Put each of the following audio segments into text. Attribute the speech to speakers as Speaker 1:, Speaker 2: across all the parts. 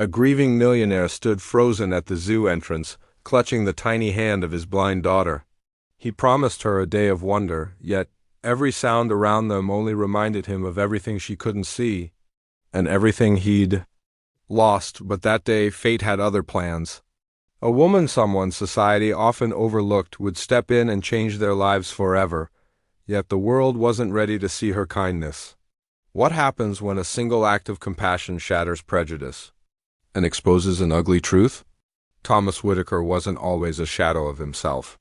Speaker 1: A grieving millionaire stood frozen at the zoo entrance, clutching the tiny hand of his blind daughter. He promised her a day of wonder, yet every sound around them only reminded him of everything she couldn't see, and everything he'd lost. But that day, fate had other plans. A woman someone society often overlooked would step in and change their lives forever, yet the world wasn't ready to see her kindness. What happens when a single act of compassion shatters prejudice and exposes an ugly truth? Thomas Whitaker wasn't always a shadow of himself.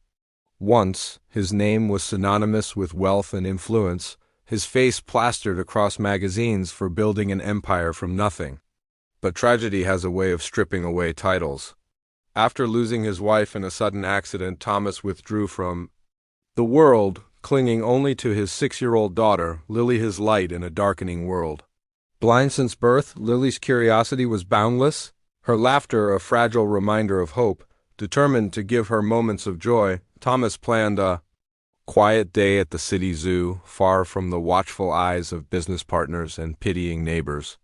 Speaker 1: Once, his name was synonymous with wealth and influence, his face plastered across magazines for building an empire from nothing. But tragedy has a way of stripping away titles. After losing his wife in a sudden accident, Thomas withdrew from the world, clinging only to his 6-year-old daughter, Lily, his light in a darkening world. Blind since birth, Lily's curiosity was boundless, her laughter a fragile reminder of hope. Determined to give her moments of joy, Thomas planned a quiet day at the city zoo, far from the watchful eyes of business partners and pitying neighbors.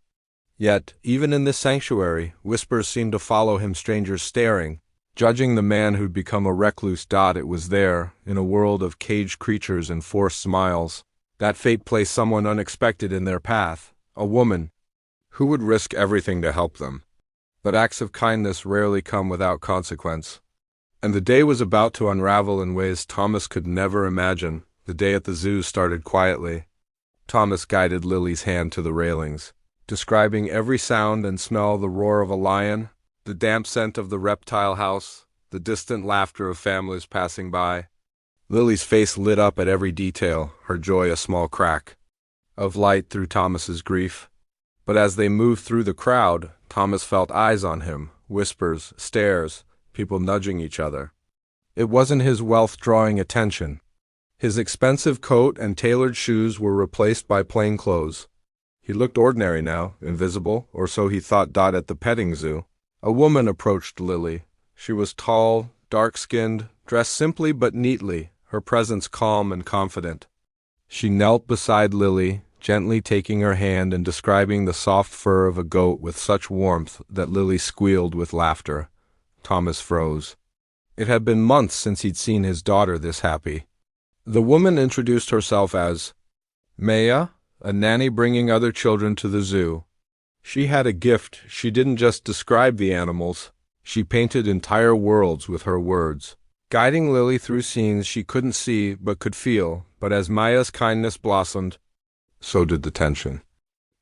Speaker 1: Yet, even in this sanctuary, whispers seemed to follow him, strangers staring, judging the man who'd become a recluse. It was there, in a world of caged creatures and forced smiles, that fate placed someone unexpected in their path, a woman who would risk everything to help them. But acts of kindness rarely come without consequence. And the day was about to unravel in ways Thomas could never imagine. The day at the zoo started quietly. Thomas guided Lily's hand to the railings, describing every sound and smell: the roar of a lion, the damp scent of the reptile house, the distant laughter of families passing by. Lily's face lit up at every detail, her joy a small crack of light through Thomas's grief. But as they moved through the crowd, Thomas felt eyes on him, whispers, stares, people nudging each other. It wasn't his wealth drawing attention. His expensive coat and tailored shoes were replaced by plain clothes. He looked ordinary now, invisible, or so he thought. At the petting zoo, a woman approached Lily. She was tall, dark-skinned, dressed simply but neatly, her presence calm and confident. She knelt beside Lily, gently taking her hand and describing the soft fur of a goat with such warmth that Lily squealed with laughter. Thomas froze. It had been months since he'd seen his daughter this happy. The woman introduced herself as Maya, a nanny bringing other children to the zoo. She had a gift. She didn't just describe the animals, she painted entire worlds with her words, guiding Lily through scenes she couldn't see but could feel. But as Maya's kindness blossomed, so did the tension.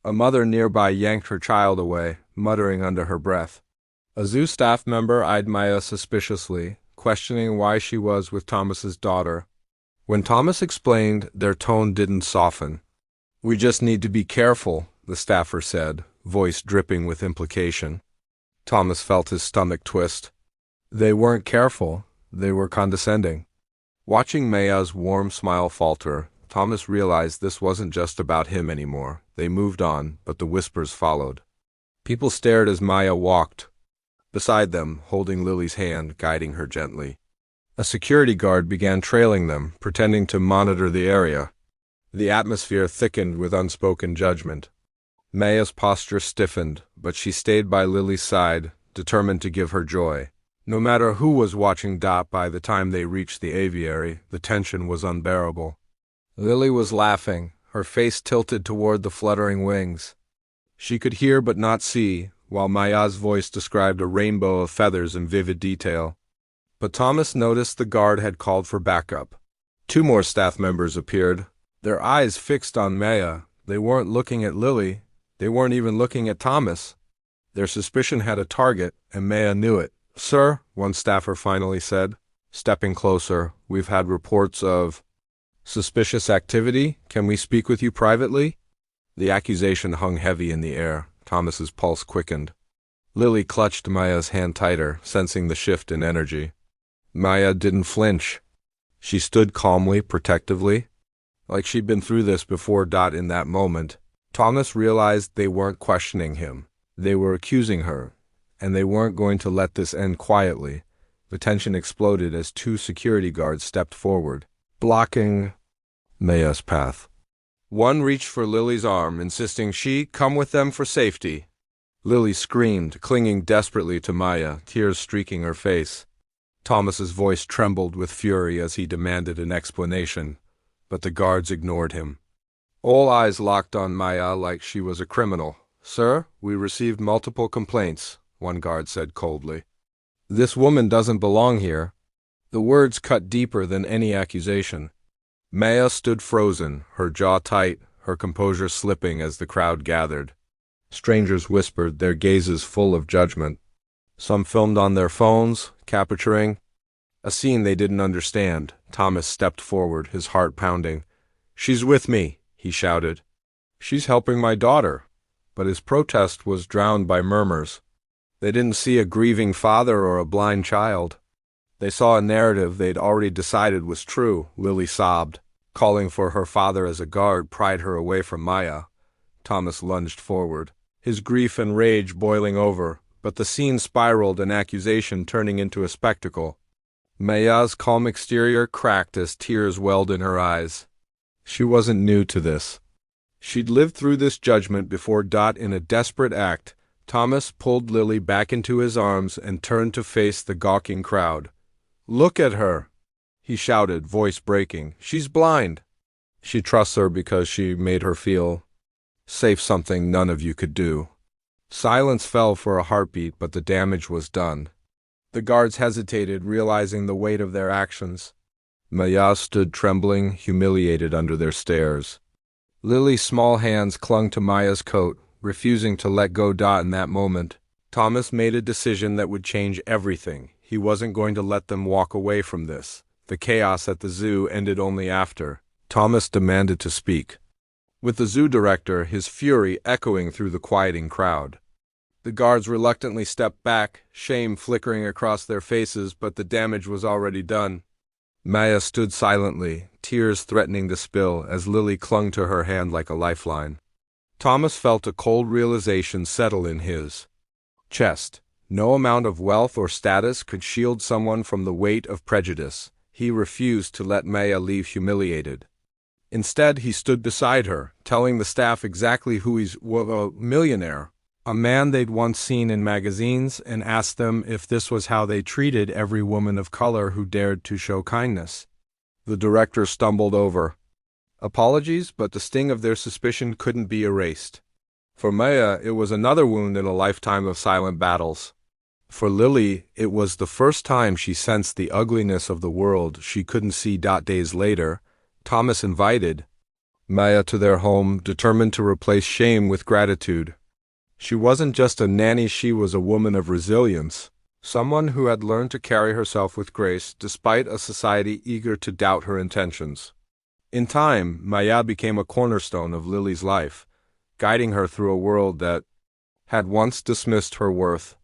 Speaker 1: A mother nearby yanked her child away, muttering under her breath. A zoo staff member eyed Maya suspiciously, questioning why she was with Thomas's daughter. When Thomas explained, their tone didn't soften. "We just need to be careful," the staffer said, voice dripping with implication. Thomas felt his stomach twist. They weren't careful, they were condescending. Watching Maya's warm smile falter, Thomas realized this wasn't just about him anymore. They moved on, but the whispers followed. People stared as Maya walked beside them, holding Lily's hand, guiding her gently. A security guard began trailing them, pretending to monitor the area. The atmosphere thickened with unspoken judgment. Maya's posture stiffened, but she stayed by Lily's side, determined to give her joy. No matter who was watching. By the time they reached the aviary, the tension was unbearable. Lily was laughing, her face tilted toward the fluttering wings. She could hear but not see, while Maya's voice described a rainbow of feathers in vivid detail. But Thomas noticed the guard had called for backup. 2 more staff members appeared, their eyes fixed on Maya. They weren't looking at Lily, they weren't even looking at Thomas. Their suspicion had a target, and Maya knew it. "Sir," one staffer finally said, stepping closer, "we've had reports of suspicious activity. Can we speak with you privately?" The accusation hung heavy in the air. Thomas's pulse quickened. Lily clutched Maya's hand tighter, sensing the shift in energy. Maya didn't flinch. She stood calmly, protectively, like she'd been through this before. In that moment, Thomas realized they weren't questioning him. They were accusing her, and they weren't going to let this end quietly. The tension exploded as 2 security guards stepped forward, blocking Maya's path. One reached for Lily's arm, insisting she come with them for safety. Lily screamed, clinging desperately to Maya, tears streaking her face. Thomas's voice trembled with fury as he demanded an explanation, but the guards ignored him. All eyes locked on Maya like she was a criminal. "Sir, we received multiple complaints," one guard said coldly. "This woman doesn't belong here." The words cut deeper than any accusation. Maya stood frozen, her jaw tight, her composure slipping as the crowd gathered. Strangers whispered, their gazes full of judgment. Some filmed on their phones, capturing a scene they didn't understand. Thomas stepped forward, his heart pounding. "She's with me," he shouted. "She's helping my daughter." But his protest was drowned by murmurs. They didn't see a grieving father or a blind child. They saw a narrative they'd already decided was true. Lily sobbed. Calling for her father as a guard pried her away from Maya. Thomas lunged forward, his grief and rage boiling over, but the scene spiraled, an accusation turning into a spectacle. Maya's calm exterior cracked as tears welled in her eyes. She wasn't new to this. She'd lived through this judgment before. In a desperate act, Thomas pulled Lily back into his arms and turned to face the gawking crowd. "Look at her," he shouted, voice breaking. "She's blind. She trusts her because she made her feel safe, something none of you could do." Silence fell for a heartbeat, but the damage was done. The guards hesitated, realizing the weight of their actions. Maya stood trembling, humiliated under their stares. Lily's small hands clung to Maya's coat, refusing to let go. In that moment, Thomas made a decision that would change everything. He wasn't going to let them walk away from this. The chaos at the zoo ended only after. Thomas demanded to speak, with the zoo director, his fury echoing through the quieting crowd. The guards reluctantly stepped back, shame flickering across their faces, but the damage was already done. Maya stood silently, tears threatening to spill as Lily clung to her hand like a lifeline. Thomas felt a cold realization settle in his chest. No amount of wealth or status could shield someone from the weight of prejudice. He refused to let Maya leave humiliated. Instead, he stood beside her, telling the staff exactly who he was: a millionaire, a man they'd once seen in magazines, and asked them if this was how they treated every woman of color who dared to show kindness. The director stumbled over apologies, but the sting of their suspicion couldn't be erased. For Maya, it was another wound in a lifetime of silent battles. For Lily, it was the first time she sensed the ugliness of the world she couldn't see. Days later, Thomas invited Maya to their home, determined to replace shame with gratitude. She wasn't just a nanny, she was a woman of resilience, someone who had learned to carry herself with grace despite a society eager to doubt her intentions. In time, Maya became a cornerstone of Lily's life, guiding her through a world that had once dismissed her worth.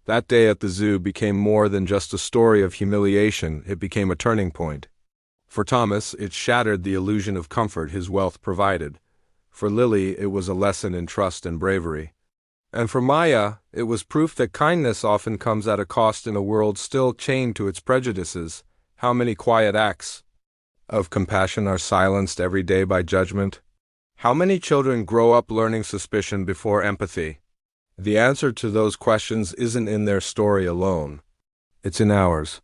Speaker 1: That day at the zoo became more than just a story of humiliation, it became a turning point. For Thomas, it shattered the illusion of comfort his wealth provided. For Lily, it was a lesson in trust and bravery. And for Maya, it was proof that kindness often comes at a cost in a world still chained to its prejudices. How many quiet acts of compassion are silenced every day by judgment? How many children grow up learning suspicion before empathy? The answer to those questions isn't in their story alone. It's in ours.